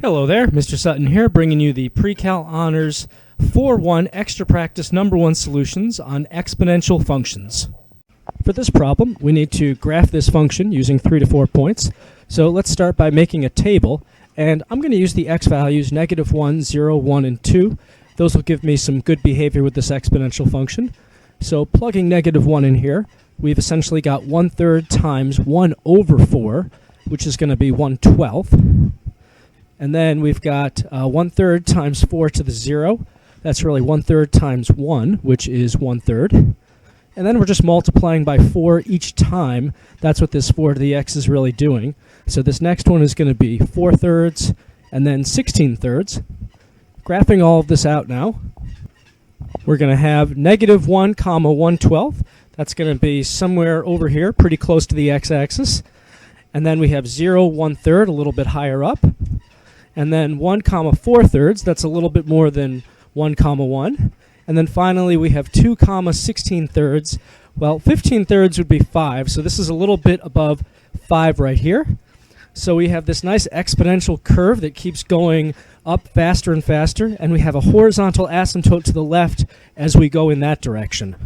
Hello there, Mr. Sutton here, bringing you the Pre-Cal Honors 4-1 Extra Practice Number 1 Solutions on exponential functions. For this problem, we need to graph this function using 3 to 4 points. So let's start by making a table, and I'm going to use the x values -1, 0, 1, and 2. Those will give me some good behavior with this exponential function. So plugging -1 in here, we've essentially got 1/3 times 1 over 4, which is going to be 1/12. And then we've got 1/3 times 4 to the 0. That's really 1/3 times 1, which is 1/3. And then we're just multiplying by 4 each time. That's what this 4 to the x is really doing. So this next one is going to be 4/3 and then 16/3. Graphing all of this out now, we're going to have -1, 1/12. That's going to be somewhere over here, pretty close to the x-axis. And then we have 0, 1/3, a little bit higher up. And then 1, 4/3, that's a little bit more than 1, 1. And then finally we have 2, 16/3. Well, 15/3 would be 5, so this is a little bit above 5 right here. So we have this nice exponential curve that keeps going up faster and faster, and we have a horizontal asymptote to the left as we go in that direction.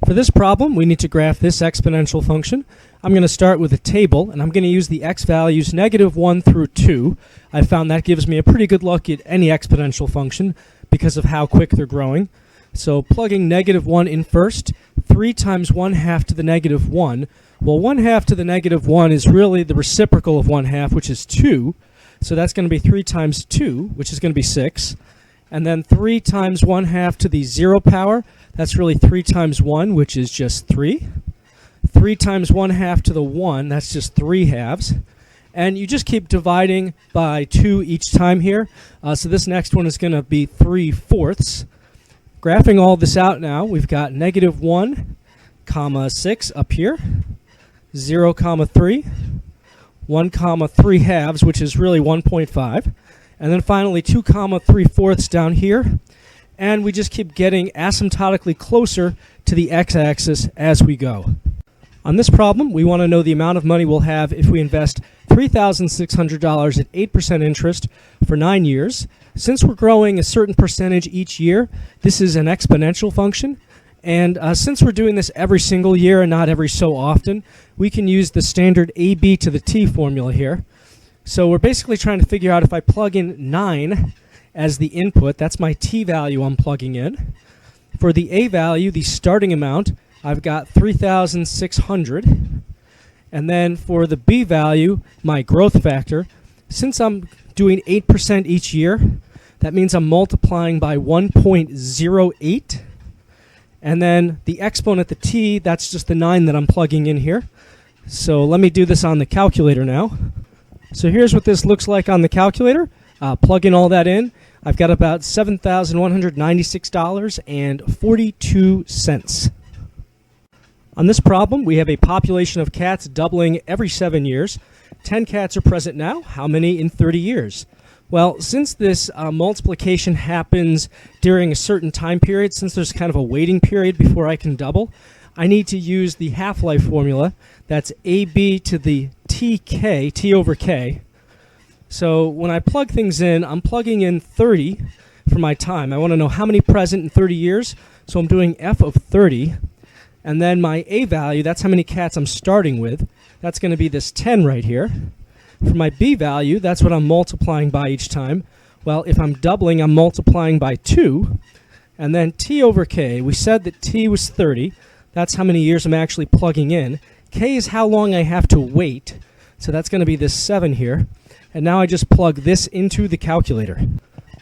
For this problem, we need to graph this exponential function. I'm going to start with a table, and I'm going to use the x values -1 through 2. I found that gives me a pretty good look at any exponential function because of how quick they're growing. So plugging -1 in first, 3 times 1/2 to the -1. Well, 1/2 to the -1 is really the reciprocal of 1/2, which is 2. So that's going to be 3 times 2, which is going to be 6. And then 3 times 1/2 to the 0 power, that's really 3 times 1, which is just 3. 3 times 1/2 to the 1, that's just 3 halves. And you just keep dividing by 2 each time here. So this next one is going to be 3/4. Graphing all this out now, we've got -1, 6 up here, 0, 3, 1, 3 halves, which is really 1.5. And then finally 2, 3/4 down here. And we just keep getting asymptotically closer to the x-axis as we go. On this problem, we want to know the amount of money we'll have if we invest $3,600 at 8% interest for 9 years. Since we're growing a certain percentage each year, this is an exponential function. And since we're doing this every single year and not every so often, we can use the standard AB to the T formula here. So we're basically trying to figure out if I plug in 9 as the input, that's my T value I'm plugging in. For the A value, the starting amount, I've got 3,600. And then for the B value, my growth factor, since I'm doing 8% each year, that means I'm multiplying by 1.08. And then the exponent, the T, that's just the 9 that I'm plugging in here. So let me do this on the calculator now. So here's what this looks like on the calculator. Plug in all that in. I've got about $7,196.42. On this problem, we have a population of cats doubling every 7 years. 10 cats are present now. How many in 30 years? Well, since this multiplication happens during a certain time period, since there's kind of a waiting period before I can double, I need to use the half-life formula. That's AB to the TK, T over K. So when I plug things in, I'm plugging in 30 for my time. I want to know how many present in 30 years, so I'm doing F of 30. And then my A value, that's how many cats I'm starting with. That's going to be this 10 right here. For my B value, that's what I'm multiplying by each time. Well, if I'm doubling, I'm multiplying by 2. And then T over K, we said that T was 30. That's how many years I'm actually plugging in. K is how long I have to wait. So that's going to be this 7 here. And now I just plug this into the calculator.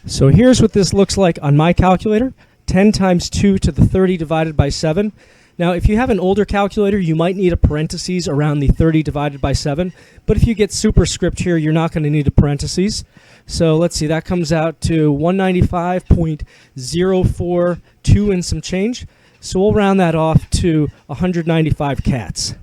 So here's what this looks like on my calculator. 10 times 2 to the 30 divided by 7. Now, if you have an older calculator, you might need a parentheses around the 30 divided by 7. But if you get superscript here, you're not going to need a parentheses. So let's see, that comes out to 195.042 and some change. So we'll round that off to 195 cats.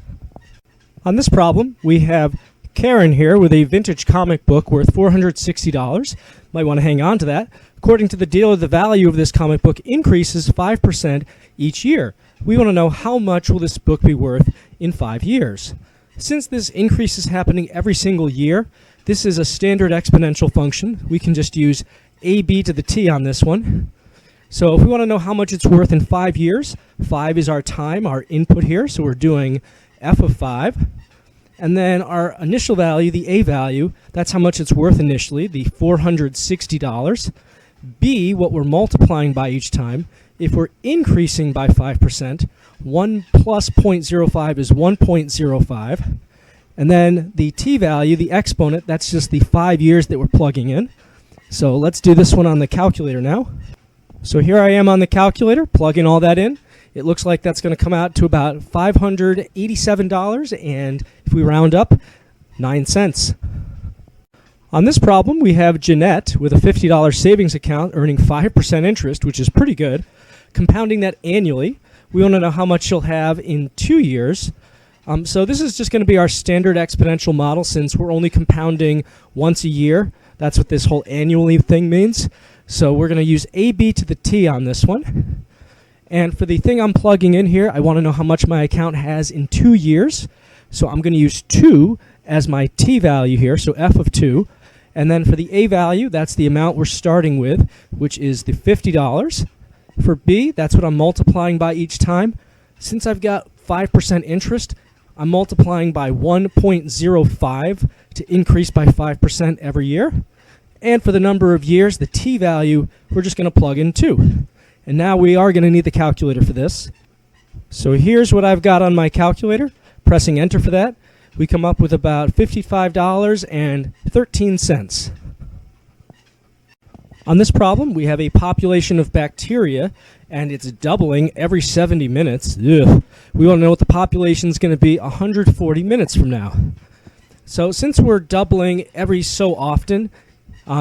On this problem, we have Karen here with a vintage comic book worth $460. Might want to hang on to that. According to the dealer, the value of this comic book increases 5% each year. We want to know how much will this book be worth in 5 years. Since this increase is happening every single year, This is a standard exponential function. We can just use ab to the t on this one. So if we want to know how much it's worth in 5 years, 5 is our time, our input here, so we're doing f of 5. And then our initial value, the a value, that's how much it's worth initially, the $460. B, what we're multiplying by each time. If we're increasing by 5%, 1 plus 0.05 is 1.05. And then the t value, the exponent, that's just the 5 years that we're plugging in. So let's do this one on the calculator now. So here I am on the calculator, plugging all that in. It looks like that's going to come out to about $587, and if we round up, 9 cents. On this problem, we have Jeanette with a $50 savings account earning 5% interest, which is pretty good. Compounding that annually, we want to know how much she'll have in 2 years. So this is just going to be our standard exponential model since we're only compounding once a year. That's what this whole annually thing means. So we're going to use ab to the t on this one. And for the thing I'm plugging in here, I want to know how much my account has in 2 years. So I'm going to use 2 as my t value here, so f of 2. And then for the a value, that's the amount we're starting with, which is the $50. For b, that's what I'm multiplying by each time. Since I've got 5% interest, I'm multiplying by 1.05 to increase by 5% every year. And for the number of years, the t value, we're just going to plug in 2. And now we are going to need the calculator for this. So here's what I've got on my calculator. Pressing enter for that, we come up with about $55.13. On this problem, we have a population of bacteria, and it's doubling every 70 minutes. Ugh. We want to know what the population is going to be 140 minutes from now. So since we're doubling every so often,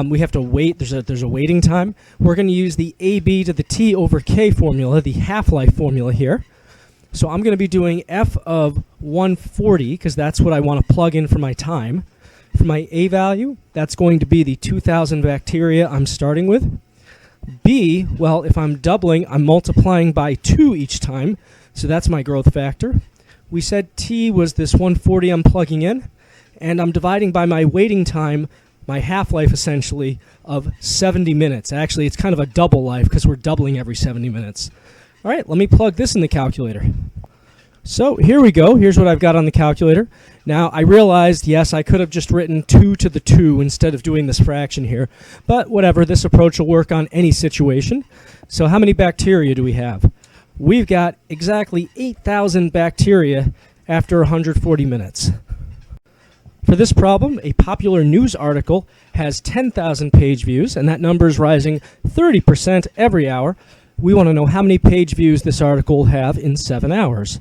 we have to wait. There's a waiting time. We're going to use the ab to the t over k formula, the half-life formula here. So I'm going to be doing f of 140 because that's what I want to plug in for my time. For my a value, that's going to be the 2,000 bacteria I'm starting with. B, well, if I'm doubling, I'm multiplying by 2 each time, so that's my growth factor. We said t was this 140 I'm plugging in, and I'm dividing by my waiting time, my half-life essentially, of 70 minutes. Actually, it's kind of a double life because we're doubling every 70 minutes. All right, let me plug this in the calculator. So here we go. Here's what I've got on the calculator. Now, I realized, yes, I could have just written 2 to the 2 instead of doing this fraction here. But whatever, this approach will work on any situation. So how many bacteria do we have? We've got exactly 8,000 bacteria after 140 minutes. For this problem, a popular news article has 10,000 page views, and that number is rising 30% every hour. We want to know how many page views this article will have in 7 hours.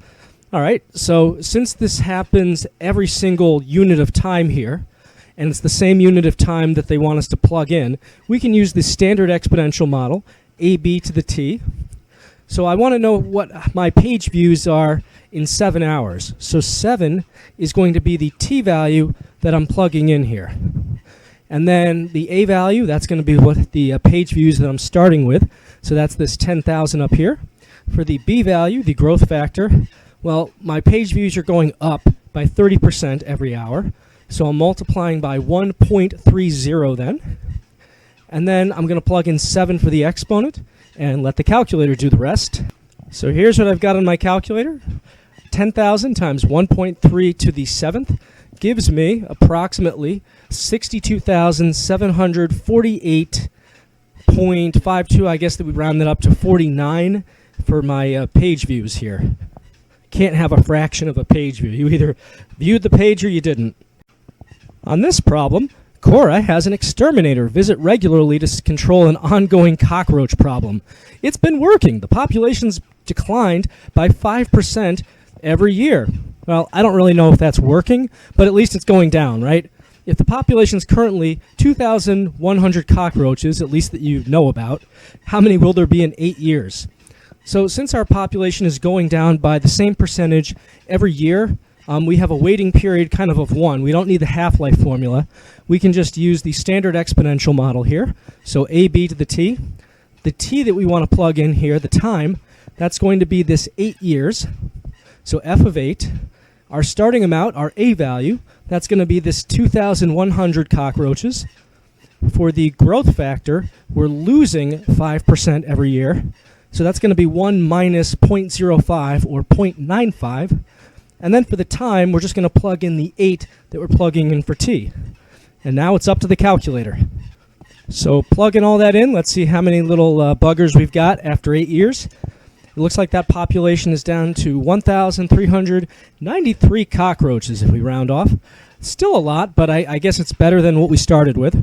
All right, so since this happens every single unit of time here, and it's the same unit of time that they want us to plug in, we can use the standard exponential model, ab to the t. So I want to know what my page views are in 7 hours. So 7 is going to be the t value that I'm plugging in here. And then the a value, that's going to be what the page views that I'm starting with. So that's this 10,000 up here. For the b value, the growth factor, well, my page views are going up by 30% every hour. So I'm multiplying by 1.30 then. And then I'm going to plug in 7 for the exponent and let the calculator do the rest. So here's what I've got on my calculator. 10,000 times 1.3 to the 7th gives me approximately 62,748.52. I guess that we round that up to 49 for my page views here. Can't have a fraction of a page view. You either viewed the page or you didn't. On this problem, Cora has an exterminator visit regularly to control an ongoing cockroach problem. It's been working. The population's declined by 5% every year. Well, I don't really know if that's working, but at least it's going down, right? If the population's currently 2,100 cockroaches, at least that you know about, how many will there be in 8 years? So since our population is going down by the same percentage every year, we have a waiting period kind of 1. We don't need the half-life formula. We can just use the standard exponential model here. So ab to the t. The t that we want to plug in here, the time, that's going to be this 8 years. So f of 8. Our starting amount, our A value, that's going to be this 2,100 cockroaches. For the growth factor, we're losing 5% every year. So that's going to be 1 minus 0.05 or 0.95. And then for the time, we're just going to plug in the 8 that we're plugging in for t. And now it's up to the calculator. So plugging all that in, let's see how many little buggers we've got after 8 years. It looks like that population is down to 1,393 cockroaches if we round off. Still a lot, but I guess it's better than what we started with.